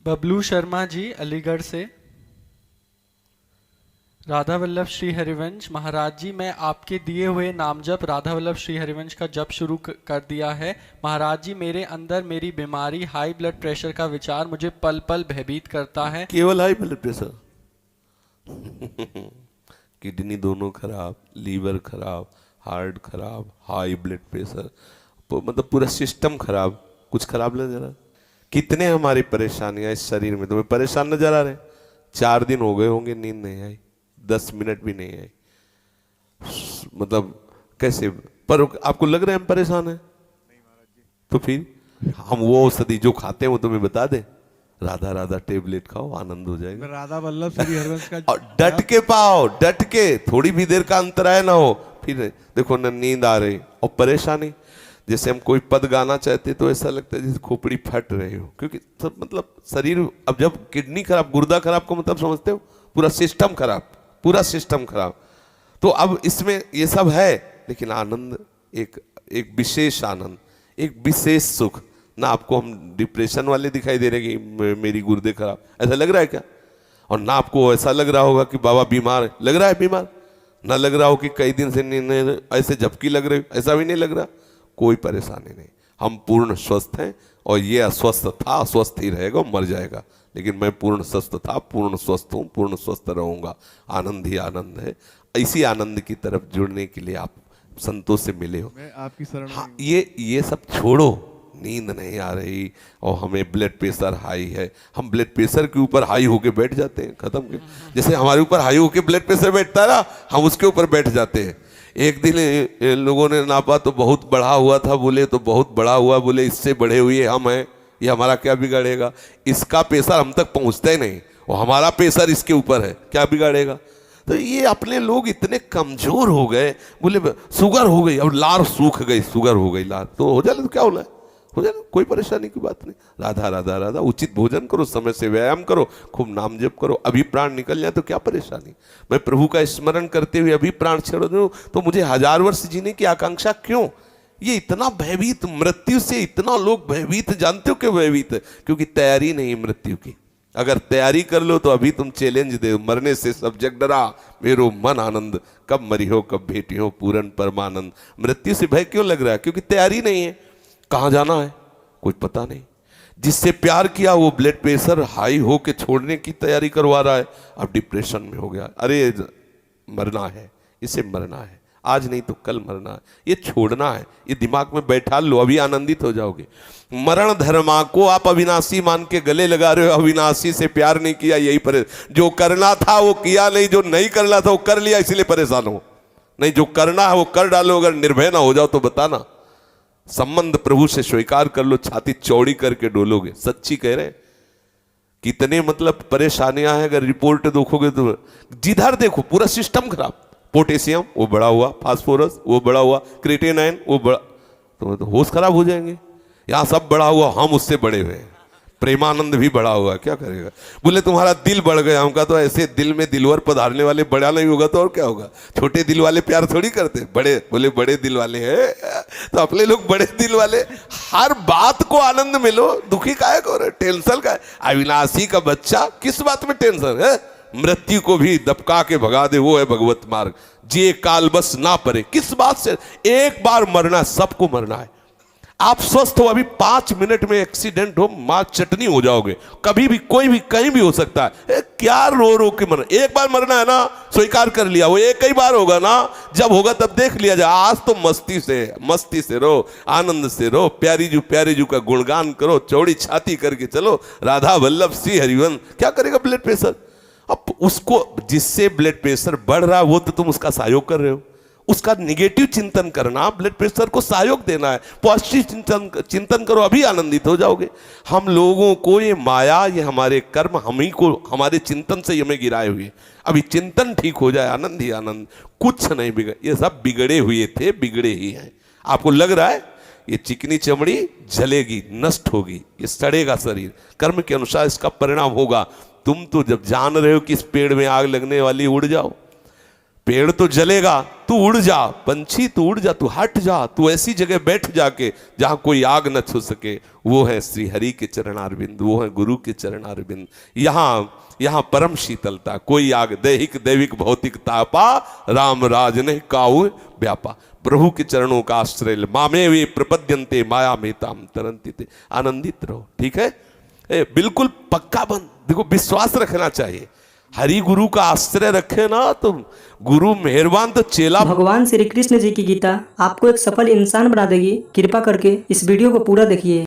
बबलू शर्मा जी अलीगढ़ से। राधा वल्लभ श्री हरिवंश महाराज जी, मैं आपके दिए हुए नाम जप राधा वल्लभ श्री हरिवंश का जप शुरू कर दिया है। महाराज जी, मेरे अंदर मेरी बीमारी हाई ब्लड प्रेशर का विचार मुझे पल पल भयभीत करता है। केवल हाई ब्लड प्रेशर किडनी दोनों खराब, लीवर खराब, हार्ट खराब, हाई ब्लड प्रेशर, मतलब पूरा सिस्टम खराब। कुछ खराब लग रहा? कितने हमारी परेशानियां इस शरीर में तुम्हें परेशान नजर आ रहे? 4 दिन हो गए होंगे नींद नहीं आई, 10 मिनट भी नहीं आई, मतलब कैसे? पर आपको लग रहा है हम परेशान हैं? तो फिर हम वो औषधि जो खाते हैं वो तुम्हें बता दे, राधा राधा टेबलेट खाओ, आनंद हो जाएगा। राधा वल्लभ श्री हरिवंश का और डट के पाओ, डट के, थोड़ी भी देर का अंतराय ना हो। फिर देखो ना नींद आ रही और परेशानी, जैसे हम कोई पद गाना चाहते तो ऐसा लगता है जैसे खोपड़ी फट रही हो, क्योंकि सब मतलब शरीर, अब जब किडनी खराब, गुर्दा खराब को मतलब समझते हो, पूरा सिस्टम खराब, पूरा सिस्टम खराब। तो अब इसमें ये सब है, लेकिन आनंद एक विशेष आनंद, एक विशेष सुख। ना आपको हम डिप्रेशन वाले दिखाई दे रहे कि मेरी गुर्दे खराब, ऐसा लग रहा है क्या? और ना आपको ऐसा लग रहा होगा कि बाबा बीमार है, लग रहा है बीमार? ना लग रहा हो कि कई दिन से ऐसे झपकी लग रही, ऐसा भी नहीं लग रहा। कोई परेशानी नहीं, हम पूर्ण स्वस्थ हैं। और ये अस्वस्थ था, अस्वस्थ ही रहेगा, मर जाएगा, लेकिन मैं पूर्ण स्वस्थ था, पूर्ण स्वस्थ हूँ, पूर्ण स्वस्थ रहूंगा। आनंद ही आनंद है। इसी आनंद की तरफ जुड़ने के लिए आप संतों से मिले हो। मैं आपकी शरण में हाँ, हूँ। ये सब छोड़ो। नींद नहीं आ रही और हमें ब्लड प्रेशर हाई है, हम ब्लड प्रेशर के ऊपर हाई होके बैठ जाते हैं, खत्म के। जैसे हमारे ऊपर हाई होके ब्लड प्रेशर बैठता है ना, हम उसके ऊपर बैठ जाते हैं। एक दिन लोगों ने नापा तो बहुत बढ़ा हुआ था, बोले तो बहुत बड़ा हुआ, बोले इससे बढ़े हुए हम हैं, ये हमारा क्या बिगाड़ेगा? इसका प्रेशर हम तक पहुंचता ही नहीं और हमारा प्रेशर इसके ऊपर है, क्या बिगाड़ेगा? तो ये अपने लोग इतने कमजोर हो गए, बोले शुगर हो गई, अब लार सूख गई, शुगर हो गई लार, तो हो जाए तो क्या होना है, हो जाए, कोई परेशानी की बात नहीं। राधा राधा राधा, उचित भोजन करो, समय से व्यायाम करो, खूब नाम जप करो, अभी प्राण निकल जाए तो क्या परेशानी? मैं प्रभु का स्मरण करते हुए अभी प्राण छोड़ दूं तो मुझे 1000 वर्ष जीने की आकांक्षा क्यों? ये इतना भयभीत, मृत्यु से इतना लोग भयभीत, जानते हो क्यों भयभीत? क्योंकि तैयारी नहीं मृत्यु की। अगर तैयारी कर लो तो अभी तुम चैलेंज दे, मरने से सब जग डरा, मेरो मन आनंद, कब मरी हो कब भेटी हो पूरन परमानंद। मृत्यु से भय क्यों लग रहा है? क्योंकि तैयारी नहीं है। कहाँ जाना है कुछ पता नहीं। जिससे प्यार किया वो ब्लड प्रेशर हाई हो के छोड़ने की तैयारी करवा रहा है, अब डिप्रेशन में हो गया। अरे मरना है, इसे मरना है, आज नहीं तो कल मरना है, ये छोड़ना है, ये दिमाग में बैठा लो, अभी आनंदित हो जाओगे। मरण धर्मा को आप अविनाशी मान के गले लगा रहे हो, अविनाशी से प्यार नहीं किया, यही परेशान। जो करना था वो किया नहीं, जो नहीं करना था वो कर लिया, इसलिए परेशान हो। नहीं, जो करना है वो कर डालो, अगर निर्भय ना हो जाओ तो बताना। संबंध प्रभु से स्वीकार कर लो, छाती चौड़ी करके डोलोगे। सच्ची कह रहे हैं। कितने मतलब परेशानियां हैं, अगर रिपोर्ट देखोगे तो जिधर देखो पूरा सिस्टम खराब। पोटेशियम वो बढ़ा हुआ, फास्फोरस वो बढ़ा हुआ, क्रिएटिनिन वो बढ़ा, तो होश खराब हो जाएंगे। यहाँ सब बढ़ा हुआ, हम उससे बड़े हुए हैं। प्रेमानंद भी बढ़ा हुआ, क्या करेगा? बोले तुम्हारा दिल बढ़ गया, हमका तो ऐसे दिल में दिलवर पधारने वाले बड़ा नहीं होगा तो और क्या होगा? छोटे दिल वाले प्यार थोड़ी करते, बड़े, बोले बड़े दिल वाले हैं तो अपने लोग बड़े दिल वाले। हर बात को आनंद में लो, दुखी काहे को, टेंशन का? अविनाशी का बच्चा, किस बात में टेंशन है? मृत्यु को भी दबका के भगा दे, वो है भगवत मार्ग। जे काल बस ना परे, किस बात से? एक बार मरना, सबको मरना है। आप स्वस्थ हो, अभी 5 मिनट में एक्सीडेंट हो, मां चटनी हो जाओगे। कभी भी कोई भी कहीं भी हो सकता है। क्या रो रो के मरना? एक बार मरना है ना, स्वीकार कर लिया, वो एक ही बार होगा ना, जब होगा तब देख लिया जाए। आज तो मस्ती से रो, आनंद से रो, प्यारी जू का गुणगान करो, चौड़ी छाती करके चलो, राधा वल्लभ श्री हरिवंश। क्या करेगा ब्लड प्रेशर? अब उसको, जिससे ब्लड प्रेशर बढ़ रहा है वो तो तुम उसका सहयोग कर रहे हो। उसका निगेटिव चिंतन करना, ब्लड प्रेशर को सहयोग देना है। पॉजिटिव चिंतन करो, अभी आनंदित हो जाओगे। हम लोगों को ये माया, ये हमारे कर्म, हम ही को हमारे चिंतन से हमें गिराए हुए। अभी चिंतन ठीक हो जाए, आनंद ही आनंद। कुछ नहीं बिगड़, ये सब बिगड़े हुए थे, बिगड़े ही हैं। आपको लग रहा है ये चिकनी चमड़ी जलेगी, नष्ट होगी, ये सड़ेगा शरीर, कर्म के अनुसार इसका परिणाम होगा। तुम तो जब जान रहे हो कि इस पेड़ में आग लगने वाली, उड़ जाओ। पेड़ तो जलेगा, तू उड़ जा, पंछी तू उड़ जा, तू हट जा, तू ऐसी जगह बैठ जाके जहां कोई आग न छू सके। वो है श्री हरि के चरणारविंद, वो है गुरु के चरणारविंद। यहाँ परम शीतलता, कोई आग दैहिक दैविक भौतिक तापा, राम राज ने काऊ व्यापा। प्रभु के चरणों का आश्रय, मामे वे प्रपद्यन्ते माया मेताम तरन्ति ते। आनंदित रहो, ठीक है? बिल्कुल पक्का बन, देखो विश्वास रखना चाहिए। हरि गुरु का आश्रय रखे ना तो गुरु मेहरबान तो चेला। भगवान श्री कृष्ण जी की गीता आपको एक सफल इंसान बना देगी। कृपा करके इस वीडियो को पूरा देखिए।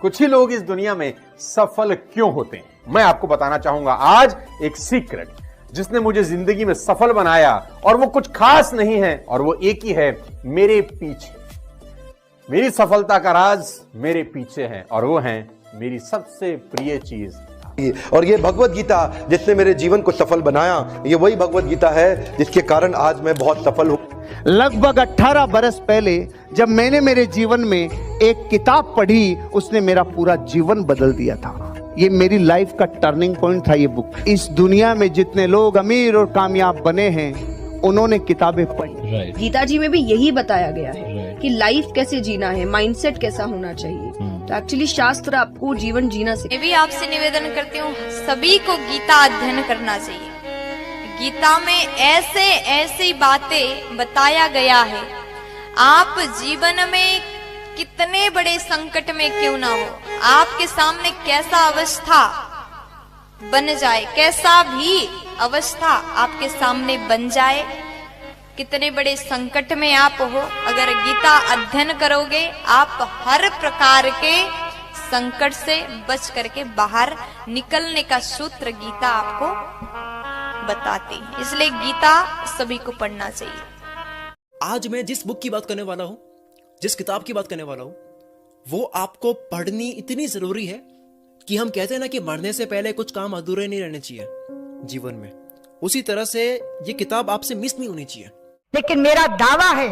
कुछ ही लोग इस दुनिया में सफल क्यों होते हैं, मैं आपको बताना चाहूंगा आज एक सीक्रेट जिसने मुझे जिंदगी में सफल बनाया, और वो कुछ खास नहीं है, और वो एक ही है, मेरे पीछे। मेरी सफलता का राज मेरे पीछे है, और वो है मेरी सबसे प्रिय चीज। और ये भगवत गीता जिसने मेरे जीवन को सफल बनाया, ये वही भगवत गीता है जिसके कारण आज मैं बहुत सफल हूँ। लगभग 18 बरस पहले जब मैंने मेरे जीवन में एक किताब पढ़ी, उसने मेरा पूरा जीवन बदल दिया था। ये मेरी लाइफ का टर्निंग पॉइंट था ये बुक। इस दुनिया में जितने लोग अमीर और कामयाब बने हैं, उन्होंने किताबें पढ़ी। गीता जी में भी यही बताया गया है कि लाइफ कैसे जीना है, माइंडसेट कैसा होना चाहिए। तो एक्चुअली शास्त्र आपको जीवन जीना मैं भी आपसे निवेदन करती हूँ, सभी को गीता अध्ययन करना चाहिए। गीता में ऐसे ऐसी बातें बताया गया है, आप जीवन में कितने बड़े संकट में क्यों ना हो, आपके सामने कैसा अवस्था बन जाए, कैसा भी अवस्था आपके सामने बन जाए, कितने बड़े संकट में आप हो, अगर गीता अध्ययन करोगे आप हर प्रकार के संकट से बच करके बाहर निकलने का सूत्र गीता आपको बताती है। इसलिए गीता सभी को पढ़ना चाहिए। आज मैं जिस बुक की बात करने वाला हूं, जिस किताब की बात करने वाला हूं, वो आपको पढ़नी इतनी जरूरी है कि हम कहते हैं ना कि मरने से पहले कुछ काम अधूरे नहीं रहने चाहिए जीवन में, उसी तरह से ये किताब आपसे मिस नहीं होनी चाहिए। लेकिन मेरा दावा है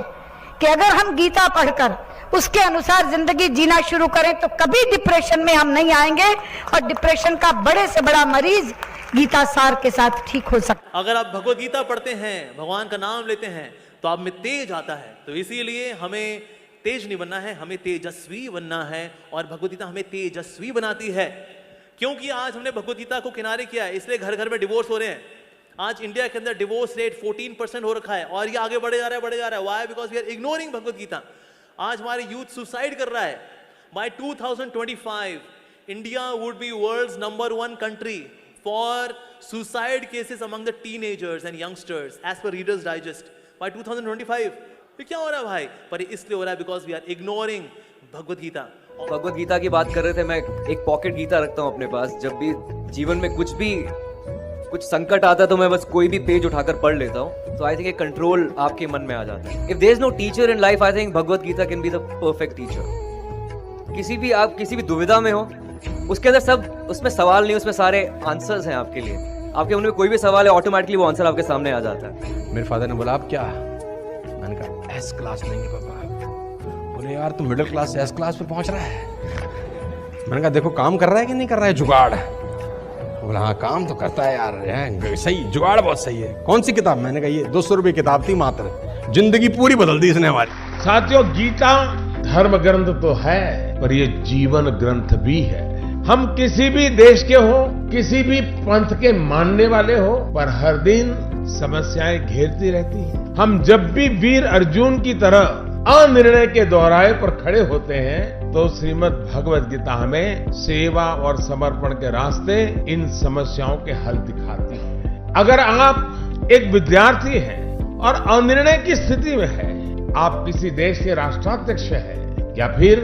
कि अगर हम गीता पढ़कर उसके अनुसार जिंदगी जीना शुरू करें तो कभी डिप्रेशन में हम नहीं आएंगे, और डिप्रेशन का बड़े से बड़ा मरीज गीता सार के साथ ठीक हो सकता। अगर आप भगवत गीता पढ़ते हैं, भगवान का नाम लेते हैं, तो आप में तेज आता है। तो इसीलिए हमें तेज नहीं बनना है, हमें तेजस्वी बनना है, और भगवत गीता हमें तेजस्वी बनाती है। क्योंकि आज हमने भगवत गीता को किनारे किया है, इसलिए घर घर में डिवोर्स हो रहे हैं। आज इंडिया के अंदर डिवोर्स रेट 14% हो रखा है, और ये आगे बढ़े जा रहा है। Why? Because we are ignoring Bhagavad Gita. आज हमारे यूथ सुसाइड कर रहा है। By 2025 India would be world's number 1 country for suicide cases among the teenagers and youngsters as per Reader's Digest by 2025। ये क्या हो रहा है भाई? पर इसलिए हो रहा है because we are ignoring Bhagavad Gita. Bhagavad Gita की बात कर रहे थे, मैं एक पॉकेट गीता रखता हूँ अपने पास। जब भी जीवन में कुछ संकट आता है तो मैं बस कोई भी पेज उठाकर पढ़ लेता हूँ, तो आई थिंक एक कंट्रोल आपके मन में आ जाता है। If there is no teacher in life, I think Bhagavad Gita can be the perfect teacher. आप किसी भी दुविधा में हो, उसके अंदर सब, उसमें सवाल नहीं, उसमें सारे आंसर्स हैं आपके लिए। आपके मन में कोई भी सवाल है, ऑटोमेटिकली वो आंसर आपके सामने आ जाता है। मेरे फादर ने बोला, आप क्या? मैंने कहा एस क्लास लेंगे पापा। बोले यार तू मिडिल क्लास से एस क्लास पे पहुंच रहा है। मैंने कहा देखो काम कर रहा है कि नहीं कर रहा है जुगाड़। बोला हाँ काम तो करता है यार, सही जुगाड़ बहुत सही है। कौन सी किताब? मैंने कहा ये 200 रुपये किताब थी मात्र, जिंदगी पूरी बदल दी इसने हमारी। साथियों, गीता धर्म ग्रंथ तो है, पर ये जीवन ग्रंथ भी है। हम किसी भी देश के हो, किसी भी पंथ के मानने वाले हो, पर हर दिन समस्याएं घेरती रहती हैं। हम जब भी वीर अर्जुन की तरह अनिर्णय के दोहराए पर खड़े होते हैं, तो श्रीमद् भगवत गीता हमें सेवा और समर्पण के रास्ते इन समस्याओं के हल दिखाती है। अगर आप एक विद्यार्थी हैं और अनिर्णय की स्थिति में है, आप किसी देश के राष्ट्राध्यक्ष हैं, या फिर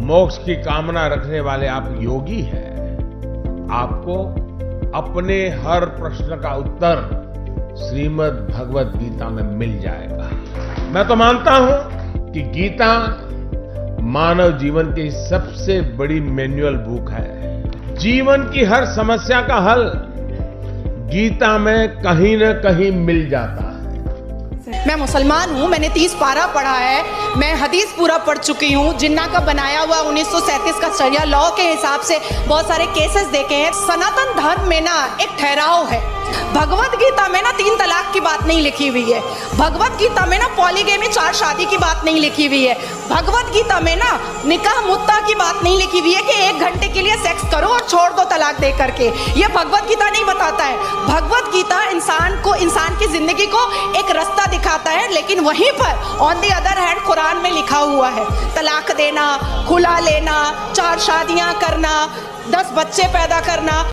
मोक्ष की कामना रखने वाले आप योगी हैं, आपको अपने हर प्रश्न का उत्तर श्रीमद् भगवत गीता में मिल जाएगा। मैं तो मानता हूं कि गीता मानव जीवन की सबसे बड़ी मैनुअल बुक है। जीवन की हर समस्या का हल गीता में कहीं न कहीं मिल जाता है। मैं मुसलमान हूँ, मैंने 30 पारा पढ़ा है, मैं हदीस पूरा पढ़ चुकी हूँ, जिन्ना का बनाया हुआ 1937 का शरिया लॉ के हिसाब से बहुत सारे केसेस देखे हैं। सनातन धर्म में ना एक ठहराव है। भगवत गीता में ना 3 तलाक की बात नहीं लिखी हुई है। भगवत गीता में ना पॉलीगेमी 4 शादी की बात नहीं लिखी हुई है। भगवत गीता में ना निकाह मुत्ता की बात नहीं लिखी हुई है कि 1 घंटे के लिए सेक्स करो और छोड़ दो तलाक दे करके। ये भगवत गीता नहीं बताता है। भगवत गीता इंसान की जिंदगी को एक रास्ता दिखाता है, लेकिन वहीं पर on the other hand Quran में लिखा हुआ है तलाक देना, खुला लेना, 4 शादियां करना, 10 बच्चे पैदा करना।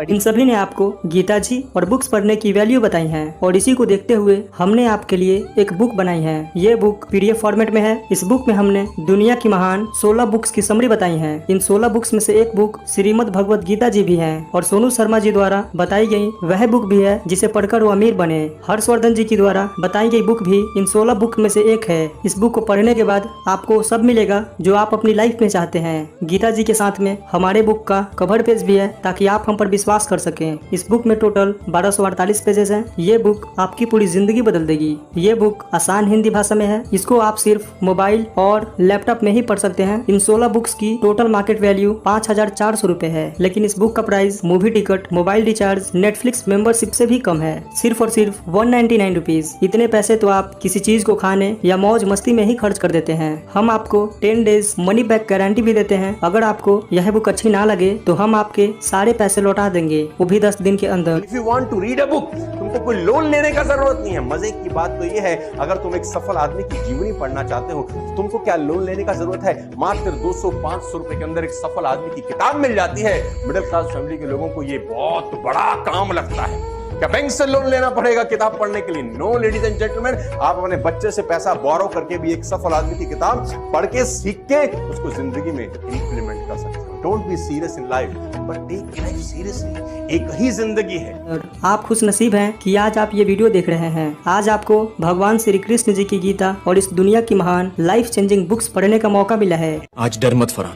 इन सभी ने आपको गीता जी और बुक्स पढ़ने की वैल्यू बताई है और इसी को देखते हुए हमने आपके लिए एक बुक बनाई है। ये बुक PDF फॉर्मेट में है। इस बुक में हमने दुनिया की महान 16 बुक्स की समरी बताई है। इन 16 बुक्स में से एक बुक श्रीमद् भगवत गीता जी भी है और सोनू शर्मा जी द्वारा बताई गई वह बुक भी है जिसे पढ़कर वो अमीर बने। हर्षवर्धन जी की द्वारा बताई गई बुक भी इन 16 बुक में से एक है। इस बुक को पढ़ने के बाद आपको सब मिलेगा जो आप अपनी लाइफ में चाहते हैं। गीता जी के साथ में हमारे बुक का कवर पेज भी है ताकि आप हम पर विश्वास कर सकें। इस बुक में टोटल 1248 पेजेस हैं। ये बुक आपकी पूरी जिंदगी बदल देगी। ये बुक आसान हिंदी भाषा में है। इसको आप सिर्फ मोबाइल और लैपटॉप में ही पढ़ सकते हैं। इन 16 बुक्स की टोटल मार्केट वैल्यू 5400 रुपए है, लेकिन इस बुक का price movie ticket, mobile recharge, Netflix membership से भी कम है। सिर्फ और सिर्फ 199 रुपीज। इतने पैसे तो आप किसी चीज को खाने या मौज मस्ती में ही खर्च कर देते हैं। हम आपको 10 डेज मनी बैक गारंटी भी देते हैं। अगर आपको यह बुक अच्छी ना लगे तो हम आपके सारे पैसे लौटा देंगे, वो भी 10 दिन के अंदर। If you want to read a book, तुमको कोई लोन लेने का जरूरत नहीं है। मजे की बात तो ये है, अगर तुम एक सफल आदमी की जीवनी पढ़ना चाहते हो तो तुमको क्या लोन लेने का जरूरत है। मात्र 200-500 रुपए के अंदर एक सफल आदमी की किताब मिल जाती है। मिडिल क्लास फैमिली के लोगों को ये बहुत बड़ा काम लगता है। क्या बैंक से लोन लेना पड़ेगा किताब पढ़ने के लिए? नो लेडीज एंड जेंटलमैन, आप अपने बच्चे से पैसा बोरो करके भी एक सफल आदमी की किताब पढ़ के सीख के उसको जिंदगी में इंप्लीमेंट कर सकते हो। Don't be serious in life but take life seriously. एक ही जिंदगी है। आप खुश नसीब हैं कि आज आप ये वीडियो देख रहे हैं। आज आपको भगवान श्री कृष्ण जी की गीता और इस दुनिया की महान लाइफ चेंजिंग बुक्स पढ़ने का मौका मिला है। आज डर मत फरहान,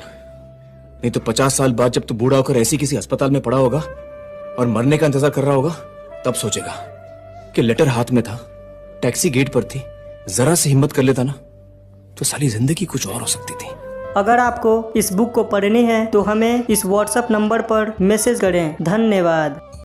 नहीं तो 50 साल बाद जब तू बूढ़ा होकर ऐसी किसी अस्पताल में पड़ा होगा और मरने का इंतजार कर रहा होगा, तब सोचेगा कि लेटर हाथ में था, टैक्सी गेट पर थी, जरा से हिम्मत कर लेता ना तो सारी जिंदगी कुछ और हो सकती थी। अगर आपको इस बुक को पढ़नी है तो हमें इस WhatsApp नंबर पर मैसेज करें। धन्यवाद।